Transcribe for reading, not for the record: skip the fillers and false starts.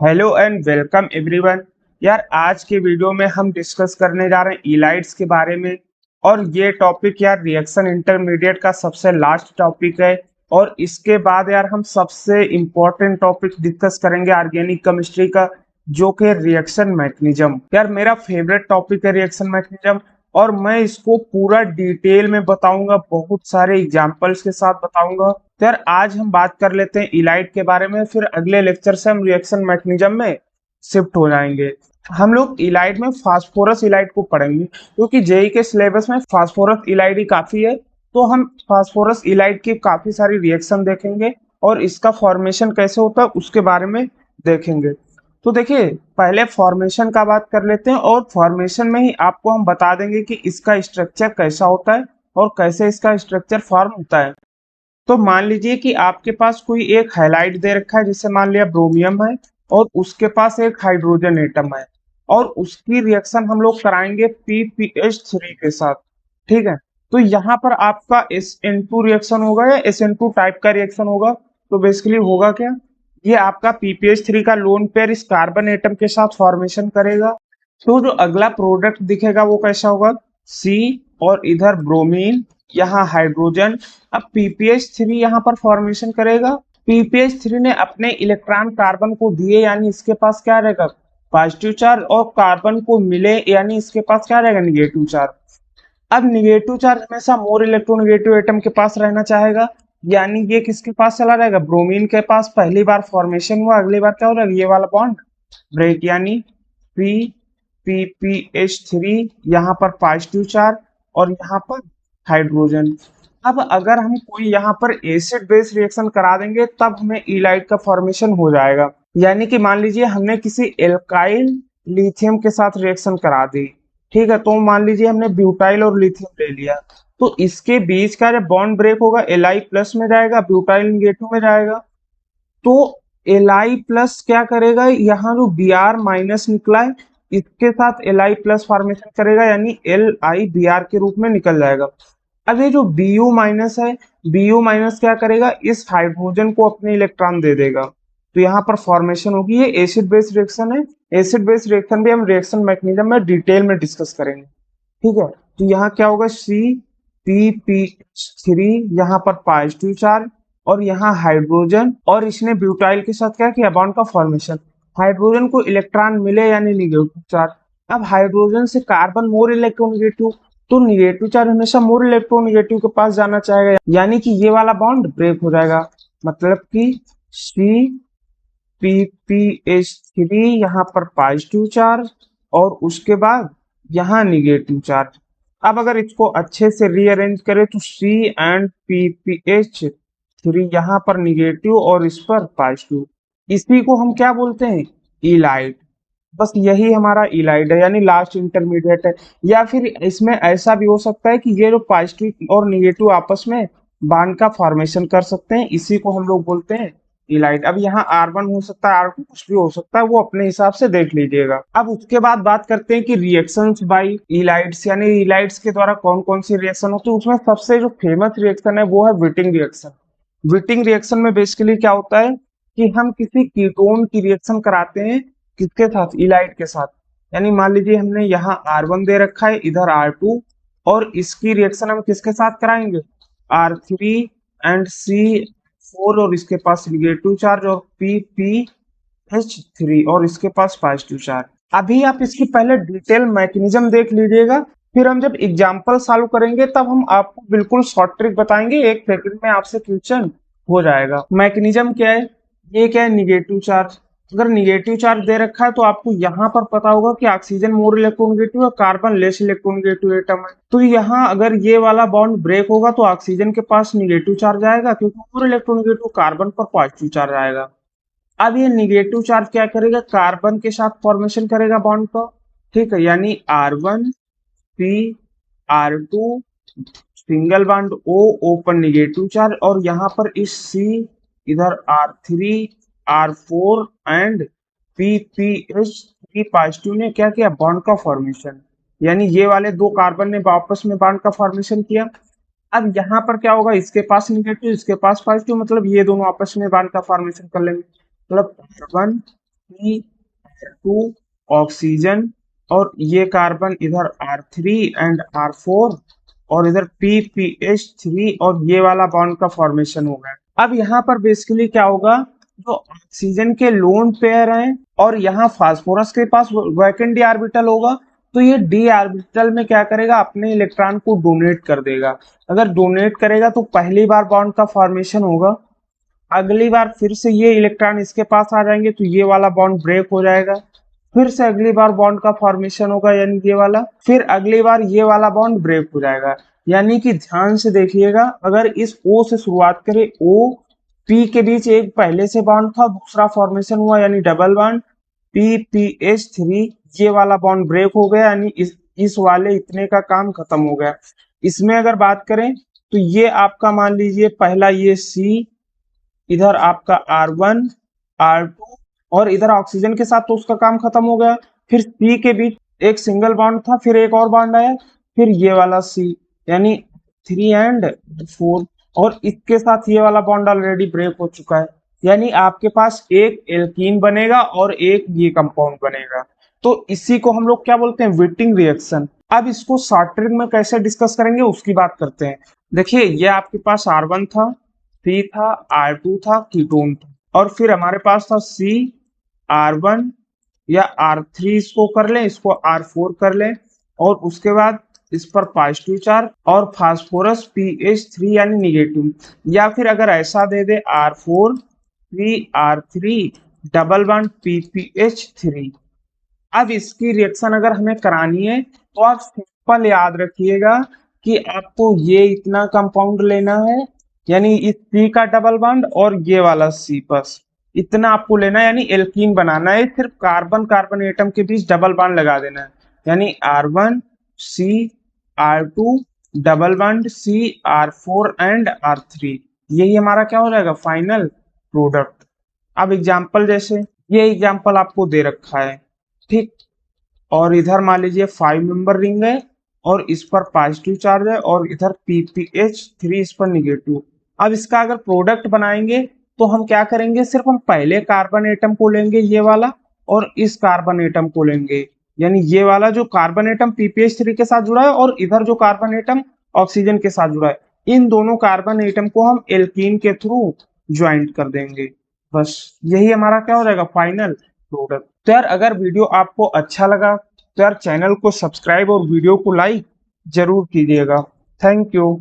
Hello and welcome everyone. यार आज के वीडियो में हम डिस्कस करने जा रहे हैं इलाइट्स के बारे में। और ये टॉपिक यार रिएक्शन इंटरमीडिएट का सबसे लास्ट टॉपिक है। और इसके बाद यार हम सबसे इम्पोर्टेंट टॉपिक डिस्कस करेंगे ऑर्गेनिक केमिस्ट्री का, जो कि रिएक्शन मैकेनिज्म। यार मेरा फेवरेट टॉपिक है रिएक्शन मैकेनिज्म। और मैं इसको पूरा डिटेल में बताऊंगा, बहुत सारे एग्जांपल्स के साथ बताऊंगा। तो यार आज हम बात कर लेते हैं इलाइट के बारे में, फिर अगले लेक्चर से हम रिएक्शन मैकेनिज्म में शिफ्ट हो जाएंगे। हम लोग इलाइट में फास्फोरस इलाइट को पढ़ेंगे, क्योंकि जेई के सिलेबस में फास्फोरस इलाइट ही काफी है। तो हम फास्फोरस इलाइट की काफी सारी रिएक्शन देखेंगे और इसका फॉर्मेशन कैसे होता है उसके बारे में देखेंगे। तो देखिए, पहले फॉर्मेशन का बात कर लेते हैं, और फॉर्मेशन में ही आपको हम बता देंगे कि इसका स्ट्रक्चर कैसा होता है और कैसे इसका स्ट्रक्चर फॉर्म होता है। तो मान लीजिए कि आपके पास कोई एक हैलाइड दे रखा है, जिसे मान लिया ब्रोमियम है, और उसके पास एक हाइड्रोजन एटम है, और उसकी रिएक्शन हम लोग कराएंगे PPH3 के साथ। ठीक है, तो यहाँ पर आपका SN2 रिएक्शन होगा या SN2 टाइप का रिएक्शन होगा। तो बेसिकली होगा क्या, ये आपका PPH3 का लोन पेयर इस कार्बन एटम के साथ फॉर्मेशन करेगा। तो जो अगला प्रोडक्ट दिखेगा वो कैसा होगा, C और इधर ब्रोमीन, यहाँ हाइड्रोजन। अब PPH3 यहाँ पर फॉर्मेशन करेगा। PPH3 ने अपने इलेक्ट्रॉन कार्बन को दिए, यानी इसके पास क्या रहेगा, पॉजिटिव चार्ज, और कार्बन को मिले यानी इसके पास क्या रहेगा, निगेटिव चार्ज। अब निगेटिव चार्ज हमेशा मोर इलेक्ट्रोनेगेटिव एटम के पास रहना चाहेगा, यानी ये किसके पास चला जाएगा, ब्रोमीन के पास। पहली बार फॉर्मेशन हुआ, अगली बार क्या हो रहा है, ये वाला बॉन्ड ब्रेक, यानी PPH3 यहाँ पर पॉजिटिव चार्ज और यहाँ पर हाइड्रोजन। अब अगर हम कोई यहाँ पर एसिड बेस रिएक्शन करा देंगे तब हमें इलाइट का फॉर्मेशन हो जाएगा। यानी कि मान लीजिए हमने किसी एल्काइल लिथियम के साथ रिएक्शन करा दी। ठीक है, तो मान लीजिए हमने ब्यूटाइल और लिथियम ले लिया, तो इसके बीच का जब बॉन्ड ब्रेक होगा Li प्लस में जाएगा, ब्यूटाइल निगेटिव में जाएगा। तो Li प्लस क्या करेगा, यहाँ जो Br माइनस निकला है इसके साथ Li प्लस फॉर्मेशन करेगा, यानी LiBr के रूप में निकल जाएगा। अब ये जो Bu माइनस है, Bu माइनस क्या करेगा, इस हाइड्रोजन को अपने इलेक्ट्रॉन दे देगा, तो यहाँ पर फॉर्मेशन होगी। ये एसिड बेस रिएक्शन है। एसिड बेस रिएक्शन भी हम रिएक्शन मैकेनिज्म में डिटेल में डिस्कस करेंगे। ठीक है, तो यहाँ क्या होगा, CPPH3 यहाँ पर पॉजिटिव चार्ज और यहाँ हाइड्रोजन, और इसने ब्यूटाइल के साथ क्या किया, बॉन्ड का फॉर्मेशन। हाइड्रोजन को इलेक्ट्रॉन मिले यानी निगेटिव चार्ज। अब हाइड्रोजन से कार्बन मोर इलेक्ट्रोनेगेटिव, तो निगेटिव चार्ज हमेशा मोर इलेक्ट्रोनेगेटिव के पास जाना चाहेगा, यानी कि ये वाला बॉन्ड ब्रेक हो जाएगा। मतलब कि CPPH3 यहाँ पर पॉजिटिव चार्ज और उसके बाद यहाँ निगेटिव चार्ज। अब अगर इसको अच्छे से रीअरेंज करें तो C एंड PPH3 यहाँ पर निगेटिव और इस पर पॉजिटिव। इसी को हम क्या बोलते हैं, इलाइट। बस यही हमारा इलाइट है, यानी लास्ट इंटरमीडिएट है। या फिर इसमें ऐसा भी हो सकता है कि ये जो पॉजिटिव और निगेटिव आपस में बॉन्ड का फॉर्मेशन कर सकते हैं, इसी को हम लोग बोलते हैं इलाइट। अब यहाँ R1 हो सकता है, R2 कुछ भी हो सकता है, वो अपने हिसाब से देख लीजिएगा। अब उसके बाद बात करते हैं कि रिएक्शंस बाय इलाइट्स, यानी इलाइट्स के द्वारा कौन कौन सी रिएक्शन होती है। उसमें सबसे जो फेमस रिएक्शन है वो है विटिंग रिएक्शन। विटिंग रिएक्शन में बेसिकली क्या होता है कि हम किसी कीटोन की रिएक्शन कराते हैं, किसके साथ, इलाइट के साथ। यानी मान लीजिए हमने यहाँ R1 दे रखा है, इधर R2, और इसकी रिएक्शन हम किसके साथ कराएंगे, R3 एंड C4, और इसके पास निगेटिव चार्ज, और PPH3 और इसके पास पॉजिटिव चार्ज। अभी आप इसकी पहले डिटेल मैकेनिज्म देख लीजिएगा, फिर हम जब एग्जाम्पल सॉल्व करेंगे तब हम आपको बिल्कुल शॉर्ट ट्रिक बताएंगे, एक सेकंड में आपसे क्वेश्चन हो जाएगा। मैकेनिज्म क्या है, ये क्या है, निगेटिव चार्ज। अगर निगेटिव चार्ज दे रखा है तो आपको यहाँ पर पता होगा कि ऑक्सीजन मोर इलेक्ट्रोनेगेटिव है, कार्बन लेस इलेक्ट्रोनेगेटिव एटम है। तो यहाँ अगर ये वाला बॉन्ड ब्रेक होगा तो ऑक्सीजन के पास निगेटिव चार्ज आएगा, क्योंकि मोर इलेक्ट्रोनेगेटिव, कार्बन पर पॉजिटिव चार्ज आएगा। अब ये निगेटिव चार्ज क्या करेगा, कार्बन के साथ फॉर्मेशन करेगा बॉन्ड का। ठीक है, यानी R1 C R2 single bond O, open negative charge, और यहाँ पर इस C, इधर R3 R4 and PPH3 positive ने क्या किया, बॉन्ड का फॉर्मेशन। यानी ये वाले दो कार्बन ने वापस में बॉन्ड का फॉर्मेशन किया। अब यहाँ पर क्या होगा, इसके पास निगेटिव, इसके पास पॉजिटिव, मतलब ये दोनों आपस में बॉन्ड का फॉर्मेशन कर लेंगे। मतलब R1 R2 ऑक्सीजन, और ये कार्बन इधर R3 एंड R4, और इधर PPH3, और ये वाला बॉन्ड का फॉर्मेशन होगा। अब यहाँ पर बेसिकली क्या होगा, जो ऑक्सीजन के लोन पेयर हैं और यहाँ फास्फोरस के पास वैकेंट डी ऑर्बिटल होगा, तो ये डी ऑर्बिटल में क्या करेगा, अपने इलेक्ट्रॉन को डोनेट कर देगा। अगर डोनेट करेगा तो पहली बार बॉन्ड का फॉर्मेशन होगा, अगली बार फिर से ये इलेक्ट्रॉन इसके पास आ जाएंगे तो ये वाला बॉन्ड ब्रेक हो जाएगा, फिर से अगली बार बॉन्ड का फॉर्मेशन होगा यानी ये वाला, फिर अगली बार ये वाला बॉन्ड ब्रेक हो जाएगा। यानी कि ध्यान से देखिएगा, अगर इस O से शुरुआत करें, O P के बीच एक पहले से बॉन्ड था, दूसरा फॉर्मेशन हुआ यानी डबल बॉन्ड PPH3, ये वाला बॉन्ड ब्रेक हो गया यानी इस वाले इतने का काम खत्म हो गया। इसमें अगर बात करें तो ये आपका मान लीजिए पहला ये C, इधर आपका R1 R2, और इधर ऑक्सीजन के साथ तो उसका काम खत्म हो गया। फिर C के बीच एक सिंगल बॉन्ड था, फिर एक और बॉन्ड आया, फिर ये वाला C यानी 3 एंड 4, और इसके साथ ये वाला बॉन्ड ऑलरेडी ब्रेक हो चुका है। यानी आपके पास एक एल्कीन बनेगा और एक ये कंपाउंड बनेगा। तो इसी को हम लोग क्या बोलते हैं, विटिंग रिएक्शन। अब इसको शॉर्ट ट्रिक में कैसे डिस्कस करेंगे उसकी बात करते हैं। देखिए ये आपके पास R1 था, C था, R2 था, कीटोन था, और फिर हमारे पास था C, R1 या R3, इसको कर लें, इसको R4 कर लें, और उसके बाद इस पर पॉजिटिव चार्ज और फास्फोरस PH3 यानी निगेटिव, या फिर अगर ऐसा दे दे R4 3R3 double bond PPH3। अब इसकी रिएक्शन अगर हमें करानी है तो आप सिंपल याद रखिएगा कि आपको ये इतना कंपाउंड लेना है, यानी इस C का डबल बॉन्ड और ये वाला C, बस इतना आपको लेना है, यानी एल्कीन बनाना है। सिर्फ कार्बन कार्बन एटम के बीच डबल बॉन्ड लगा देना है, यानी R1 C R2 double bond C R4 and R3। यही हमारा क्या हो जाएगा, फाइनल प्रोडक्ट। अब एग्जाम्पल, जैसे ये एग्जाम्पल आपको दे रखा है, ठीक, और इधर मान लीजिए 5 मेंबर रिंग है और इस पर पॉजिटिव चार्ज है और इधर PPH3 इस पर निगेटिव। अब इसका अगर प्रोडक्ट बनाएंगे तो हम क्या करेंगे, सिर्फ हम पहले कार्बन एटम को लेंगे ये वाला, और इस कार्बन एटम को लेंगे, यानी ये वाला जो कार्बन एटम PPH3 के साथ जुड़ा है और इधर जो कार्बन एटम ऑक्सीजन के साथ जुड़ा है, इन दोनों कार्बन एटम को हम एल्कीन के थ्रू ज्वाइंट कर देंगे। बस यही हमारा क्या हो जाएगा, फाइनल प्रोडक्ट। तो यार अगर वीडियो आपको अच्छा लगा तो यार चैनल को सब्सक्राइब और वीडियो को लाइक जरूर कीजिएगा। Thank you.